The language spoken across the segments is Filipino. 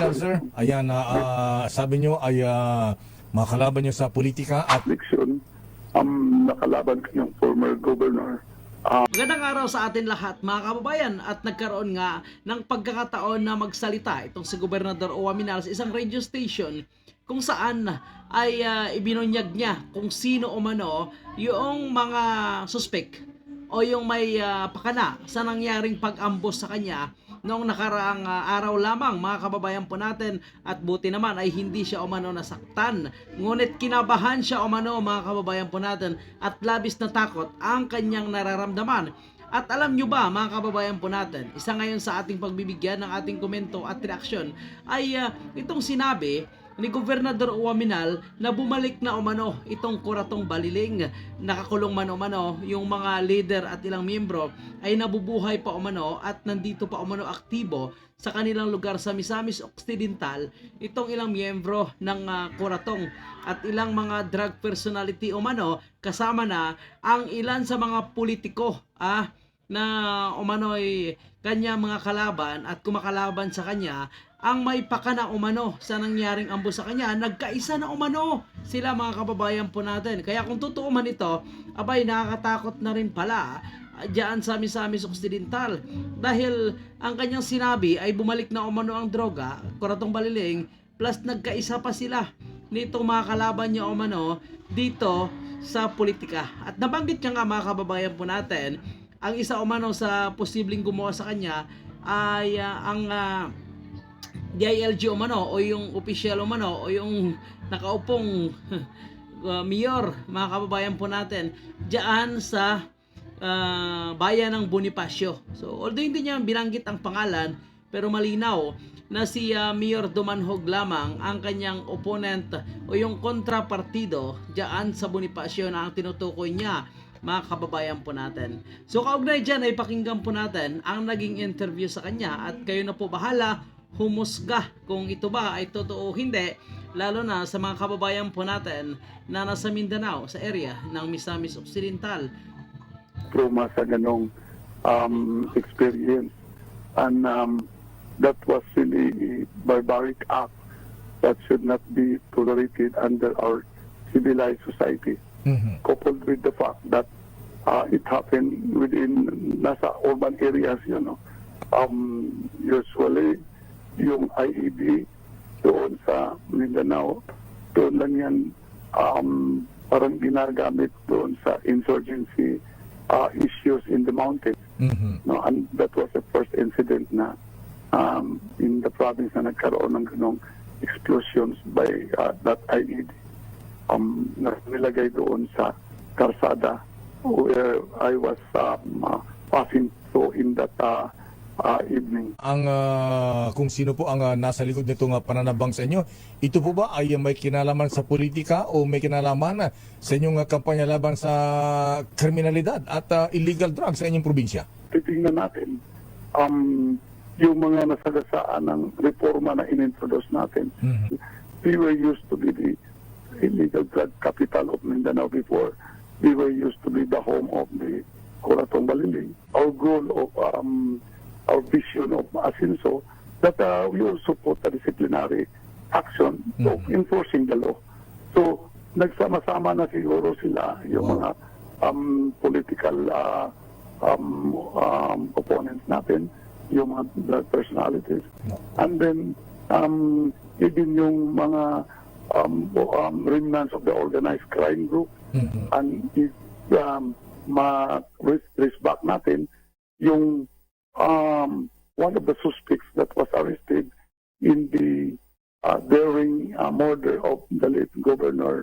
Uwaminal, sir. Ayan, sabi nyo ay mga kalaban nyo sa politika at election, nakalaban kanyang former governor. Magandang araw sa atin lahat mga kababayan, at nagkaroon nga ng pagkakataon na magsalita itong si Gobernador Uwaminal sa isang radio station kung saan ay ibinunyag niya kung sino umano yung mga suspect o yung may pakana sa nangyaring pag-ambos sa kanya noong nakaraang araw lamang mga kababayan po natin, at buti naman ay hindi siya umano nasaktan. Ngunit kinabahan siya umano mga kababayan po natin at labis na takot ang kanyang nararamdaman. At alam nyo ba mga kababayan po natin, isa ngayon sa ating pagbibigyan ng ating komento at reaksyon ay itong sinabi ni Gobernador Uwaminal na bumalik na umano itong Kuratong Baliling. Nakakulong man umano yung mga leader at ilang miyembro ay nabubuhay pa umano at nandito pa umano aktibo sa kanilang lugar sa Misamis Occidental itong ilang miyembro ng Kuratong at ilang mga drug personality umano, kasama na ang ilan sa mga politiko na umano'y kanya mga kalaban at kumakalaban sa kanya ang may pakana umano sa nangyaring ambos sa kanya. Nagkaisa na umano sila mga kababayan po natin. Kaya kung totoo man ito, abay nakakatakot na rin pala diyan sa Misamis Occidental, dahil ang kanyang sinabi ay bumalik na umano ang droga, Kuratong Baliling, plus nagkaisa pa sila nitong mga kalaban niya umano dito sa politika. At nabanggit niya nga mga kababayan po natin, ang isa umano sa posibleng gumawa sa kanya ay ang DILG umano o yung official umano o yung nakaupong mayor mga kababayan po natin diyan sa bayan ng Bonifacio. So although hindi niya binanggit ang pangalan, pero malinaw na si Mayor Dumanhog lamang ang kanyang opponent o yung kontrapartido diyan sa Bonifacio na ang tinutukoy niya mga kababayan po natin. So kaugnay dyan ay pakinggan po natin ang naging interview sa kanya, at kayo na po bahala humusga kung ito ba ay totoo o hindi, lalo na sa mga kababayan po natin na nasa Mindanao sa area ng Misamis Occidental. Trauma sa ganong experience. And that was really a barbaric act that should not be tolerated under our civilized society. Coupled with the fact that it happened within nasa urban areas, usually yung IED doon sa Mindanao, doon lang yan parang ginagamit doon sa insurgency issues in the mountains. No, and that was the first incident na in the province na nagkaroon ng ganong explosions by that IED na nilagay doon sa Karsada where I was passing through in that evening. ang kung sino po ang nasa likod nitong pananabang sa inyo, ito po ba ay may kinalaman sa politika o may kinalaman sa inyong kampanya laban sa kriminalidad at illegal drugs sa inyong probinsya? Titingnan natin yung mga nasagasaan ng reforma na inintroduce natin. We were used to be the illegal drug capital of Mindanao before. We were used to be the home of the Kuratong Baliling. Our goal of our vision of Asinso, that we also put a disciplinary action of enforcing the law. So, nagsama-sama na siguro sila, yung mga political opponents natin, yung mga blood personalities. And then, even yung mga remnants of the organized crime group. And if ma-trace back natin, yung one of the suspects that was arrested in the daring murder of the late Governor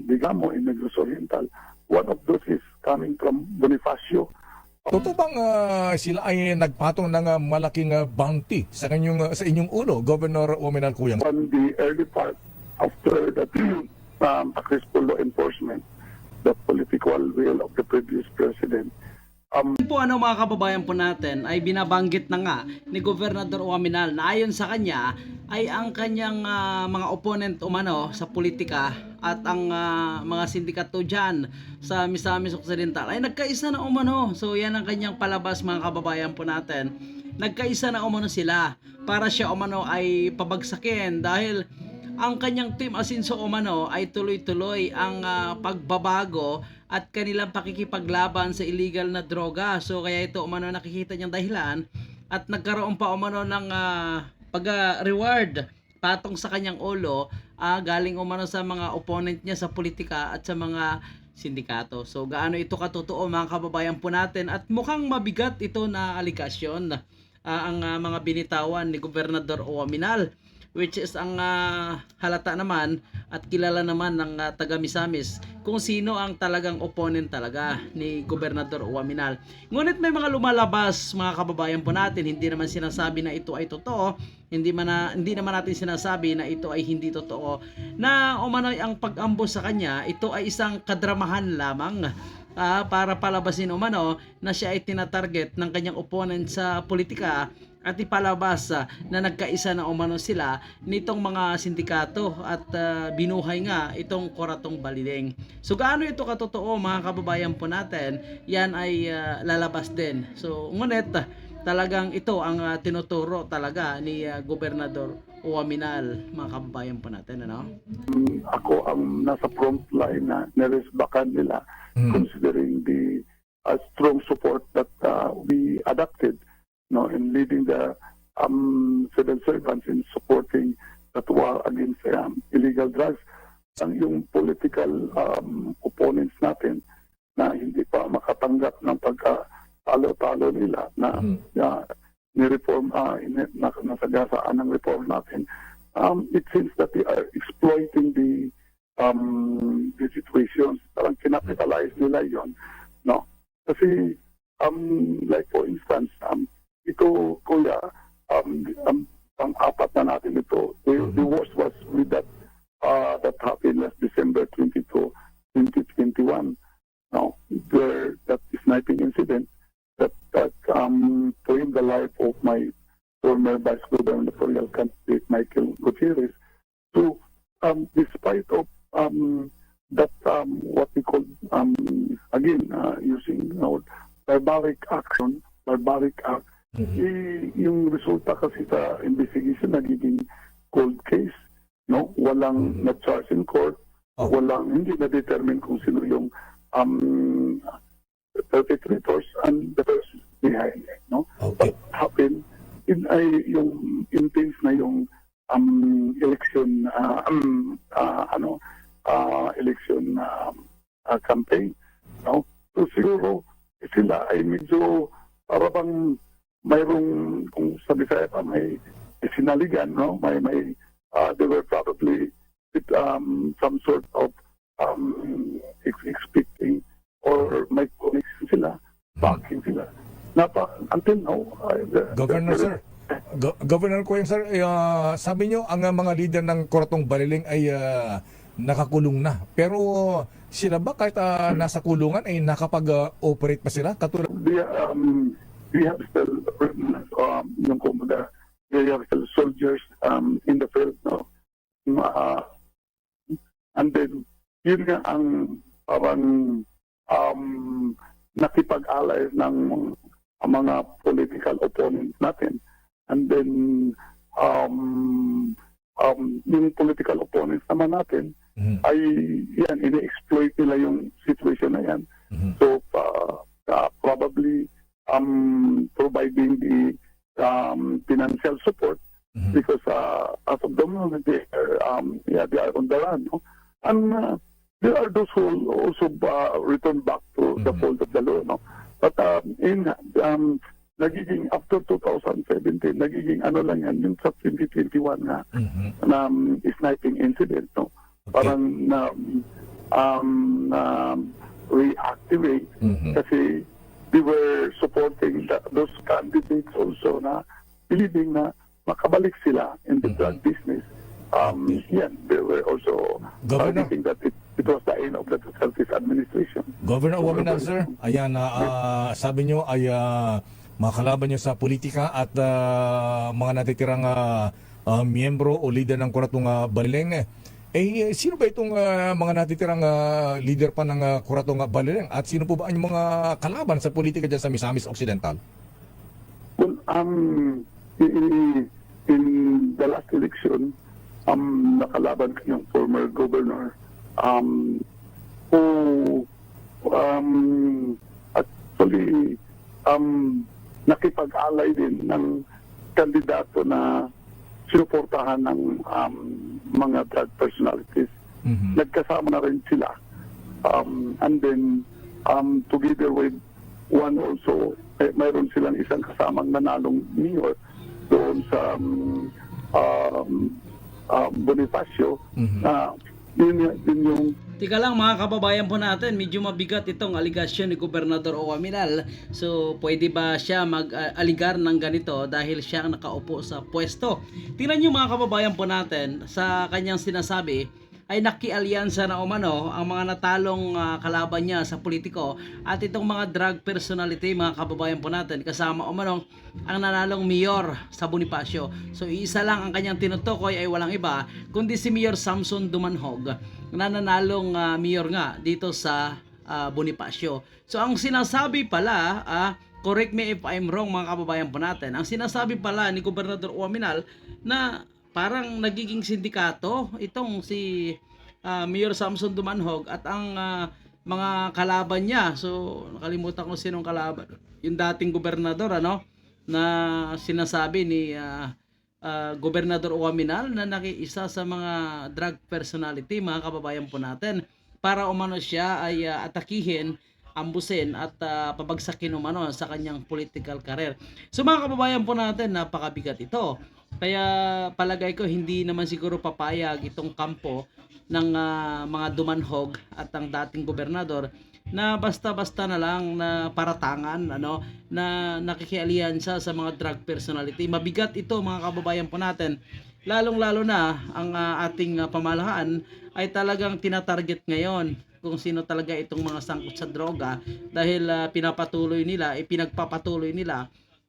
Digamo in Negros Oriental, one of those is coming from Bonifacio. Totoo bang sila ay nagpatong ng malaking bounty sa inyong ulo, Governor Uwaminal Kuyang? On the early part, after that successful law enforcement, the political will of the previous president, Po mga kababayan po natin ay binabanggit na nga ni Gobernador Uwaminal na ayon sa kanya ay ang kanyang mga opponent umano sa politika at ang mga sindikato dyan sa Misamis Occidental ay nagkaisa na umano. So yan ang kanyang palabas mga kababayan po natin. nagkaisa na umano sila para siya umano ay pabagsakin dahil ang kanyang team Asinso umano ay tuloy-tuloy ang pagbabago at kanilang pakikipaglaban sa illegal na droga. So kaya ito umano nakikita niyang dahilan at nagkaroon pa umano ng pag-reward patong sa kanyang ulo galing umano sa mga opponent niya sa politika at sa mga sindikato. So gaano ito katotoo mga kababayan po natin at mukhang mabigat ito na aligasyon ang mga binitawan ni Gobernador Uwaminal, which is ang halata naman at kilala naman ng taga Misamis kung sino ang talagang opponent talaga ni Gobernador Uwaminal. Ngunit may mga lumalabas mga kababayan po natin, hindi naman sinasabi na ito ay totoo, hindi naman natin sinasabi na ito ay hindi totoo, na umano'y ang pag-ambush sa kanya, ito ay isang kadramahan lamang para palabasin umano na siya ay tinatarget ng kanyang opponent sa politika at ipalabas na nagkaisa na umano sila nitong mga sindikato at binuhay nga itong Kuratong Balileng. So gaano ito katotoo mga kababayan po natin, yan ay lalabas din. So ngunit talagang ito ang tinuturo talaga ni Gobernador Uwaminal mga kababayan po natin, ano? Ako ang nasa front line na niresbakan nila considering the strong support that we adopted in leading the civil servants in supporting that war against illegal drugs. Ang yung political opponents natin na hindi pa makatanggap ng pagkatalo-talo nila na ni-reform, nasagasaan ng reform natin, it seems that they are exploiting the situations. Parang kinapitalize nila yon, no? Kasi like for instance, ito, kuya, pang-apat na natin ito. The worst was with that happened last December 22, 2021. Now, where that sniping incident that claimed the life of my former vice gubernatorial candidate Michael Gutierrez. So, despite of that what we call again using barbaric act. Yung resulta kasi sa investigation nagiging cold case, no? Walang na-charge in court, hindi na-determine kung sino yung perpetrators and the person behind it, no? Okay. What happened yung intense na yung election election campaign, no? So siguro sila ay medyo para bang mayroong, kung sabi sa pa, may sinaligan, no? They were probably with some sort of expecting or may connection sila, backing sila. Until now, Governor sir, Governor Koyang sir, sabi nyo ang mga leader ng Kuratong Balileng ay nakakulong na. Pero sila ba kahit nasa kulungan ay nakapag-operate pa sila? Katulad we have still we have still soldiers in the field, no? And then yun nga ang parang nakipag-alay ng mga political opponents natin. And then yung political opponents naman natin ay yan, ini-exploit nila yung situation na yan. So probably providing the financial support because as of the moment they are on the run, no? And there are those who also return back to the fold of the law, no? But nagiging after 2017, nagiging ano lang yan, yung sa 2021 na sniping incident, no? Okay. Parang reactivate kasi they were supporting those candidates also na believing na makabalik sila in the drug business. Yan, they were also targeting that it was the end of the Duterte administration. Governor Uwaminal sir, ayan, sabi nyo ay mga kalaban nyo sa politika at mga natitirang miyembro o leader ng Kuratong Balileng. Sino ba itong mga natitirang leader pa ng Kuratong Balileng? At sino po ba ang mga kalaban sa politika dyan sa Misamis Occidental? Well, in the last election, nakalaban ko yung former governor who actually nakipag-alay din ng kandidato na sinuportahan ng mga drug personalities. Nagkasama na rin sila. And then, together with one also, mayroon silang isang kasamang nanalong mayor doon sa Bonifacio. Yun yung Tika lang mga kababayan po natin, medyo mabigat itong aligasyon ni Gobernador Owaminal. So, pwede ba siya mag-aligar ng ganito dahil siya ang nakaupo sa pwesto? Tingnan nyo mga kababayan po natin, sa kanyang sinasabi, ay nakialyansa na umano ang mga natalong kalaban niya sa politiko at itong mga drug personality, mga kababayan po natin, kasama umano ang nanalong mayor sa Bonifacio. So isa lang ang kanyang tinutukoy ay walang iba kundi si Mayor Samson Dumanhog na nanalong mayor nga dito sa Bonifacio. So ang sinasabi pala, correct me if I'm wrong mga kababayan po natin, ang sinasabi pala ni Gobernador Owaminal na parang nagiging sindikato itong si Mayor Samson Dumanhog at ang mga kalaban niya. So nakalimutan ko sinong kalaban, yung dating gobernador na sinasabi ni Gobernador Owaminal na nakiisa sa mga drug personality, mga kababayan po natin, para umano siya ay atakihin, ambusin at pabagsakin umano sa kanyang political career. So mga kababayan po natin, napakabigat ito. Kaya palagay ko hindi naman siguro papayag itong kampo ng mga Dumanhog at ang dating gobernador na basta-basta na lang na paratangan na nakikialyansa sa mga drug personality. Mabigat ito mga kababayan po natin. Lalong-lalo na ang ating pamahalaan ay talagang tinatarget ngayon kung sino talaga itong mga sangkot sa droga dahil pinagpapatuloy nila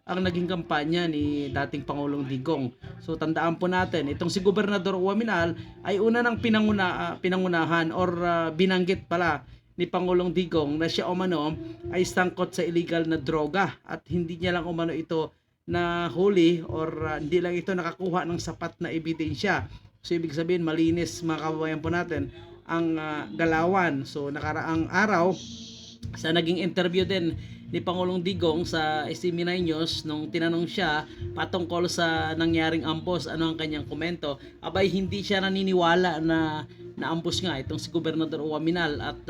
ang naging kampanya ni dating Pangulong Digong. So tandaan po natin, itong si Gobernador Owaminal ay una ng pinangunahan or binanggit pala ni Pangulong Digong na siya umano ay sangkot sa illegal na droga at hindi niya lang umano ito na huli or hindi lang ito nakakuha ng sapat na ebidensya. So ibig sabihin malinis mga kababayan po natin ang galawan. So nakaraang araw sa naging interview din ni Pangulong Digong sa SME9 News nung tinanong siya patungkol sa nangyaring ambos, ano ang kanyang komento, abay hindi siya naniniwala na naambos nga itong si Gobernador Owaminal at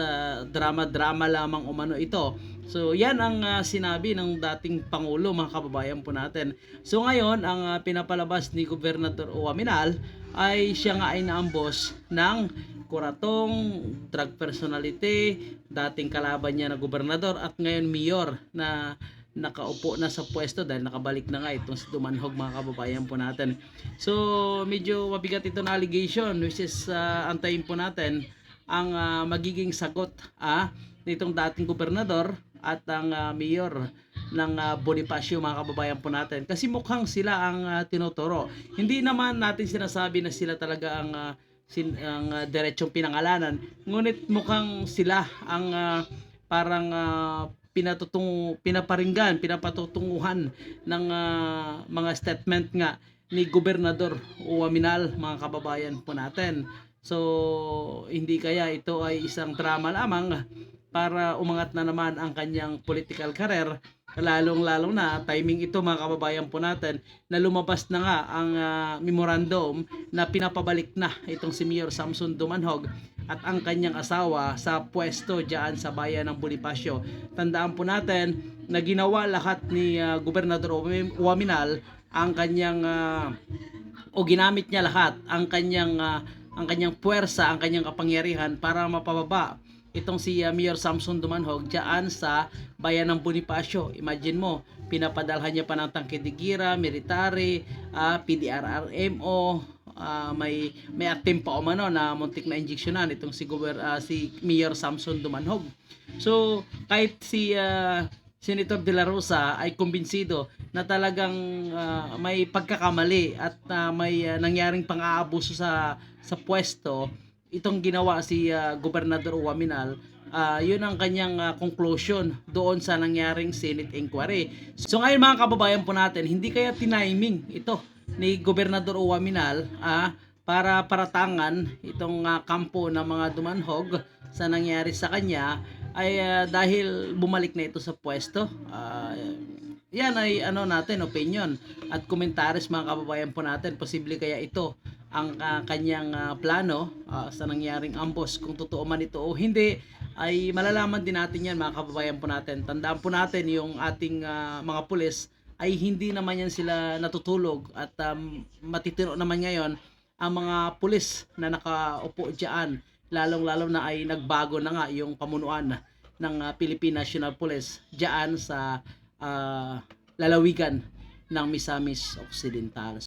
drama-drama lamang umano ito. So yan ang sinabi ng dating Pangulo, mga kababayan po natin. So ngayon ang pinapalabas ni Gobernador Owaminal ay siya nga ay naambos ng kuratong, drug personality, dating kalaban niya na gobernador at ngayon mayor na nakaupo na sa pwesto dahil nakabalik na nga itong si Dumanhog, mga kababayan po natin. So medyo mabigat ito na allegation which is antayin po natin ang magiging sagot nitong dating gobernador at ang mayor ng Bonifacio, mga kababayan po natin, kasi mukhang sila ang tinuturo. Hindi naman natin sinasabi na sila talaga ang diretsong pinangalanan, ngunit mukhang sila ang parang pinapatutunguhan ng mga statement nga ni Gobernador Owaminal, mga kababayan po natin. So hindi kaya ito ay isang drama lamang para umangat na naman ang kanyang political career, lalong-lalo na timing ito, mga kababayan po natin, na lumabas na nga ang memorandum na pinapabalik na itong si Mayor Samson Dumanhog at ang kanyang asawa sa pwesto diyan sa bayan ng Bonifacio. Tandaan po natin na ginawa lahat ni Gobernador Owaminal ang kanyang ginamit niya lahat ang kanyang puwersa, ang kanyang kapangyarihan para mapababa itong si Mayor Samson Dumanhog diyan sa bayan ng Bonifacio. Imagine mo, pinapadalhan niya pa ng tangke de gira, military, PDRRMO, may attempt pa umano na muntik na injeksyonan itong si Mayor Samson Dumanhog. So kahit si Senator De La Rosa ay kumbinsido na talagang may pagkakamali at may nangyaring pang-aabuso sa pwesto itong ginawa si Gobernador Owaminal, Yun ang kanyang conclusion doon sa nangyaring Senate inquiry. So ngayon mga kababayan po natin, hindi kaya tiniming ito ni Gobernador Uwaminal para paratangan itong kampo ng mga dumanhog sa nangyari sa kanya ay dahil bumalik na ito sa pwesto. Yan ay natin opinion at komentaris mga kababayan po natin, posible kaya ito ang kanyang plano sa nangyaring ambos. Kung totoo man ito o hindi ay malalaman din natin yan mga kababayan po natin. Tandaan po natin yung ating mga pulis ay hindi naman yan sila natutulog at matitiro naman ngayon ang mga pulis na nakaupo diyan, lalong-lalo na ay nagbago na nga yung pamunuan ng Philippine National Police diyan sa lalawigan ng Misamis Occidental.